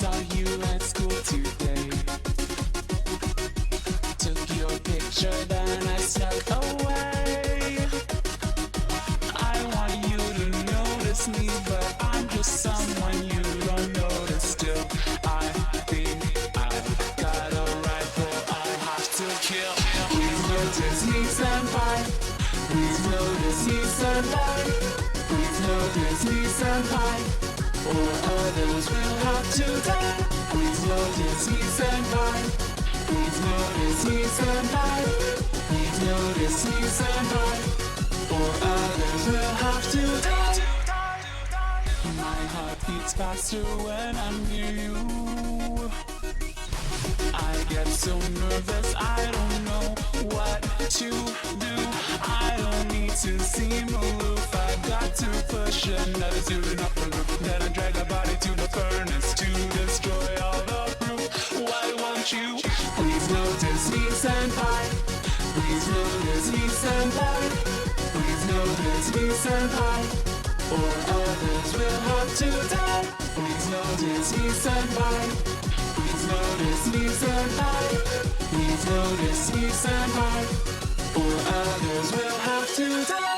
saw you at school today. Took your picture, then I snuck away. I want you to notice me, but I'm just someone you don't notice still. I think I've got a rifle I have to kill. Please notice me, senpai. Please notice me, senpai. Please notice me, senpai, or others will have to die. Please notice me, senpai. Please notice me, senpai. Please notice me, senpai, or others will have to die. My heart beats faster when I'm near you. I get so nervous, I don't know what to do. I don't need to seem aloof, I've got to push another student up the roof. Then I drag a body to the furnace to destroy all the proof. Why won't you please notice me, senpai? Please notice me, senpai. Please notice me, senpai, or others will have to die. Please notice me, senpai. Please notice me, senpai. Please notice me, senpai, or others will have to die.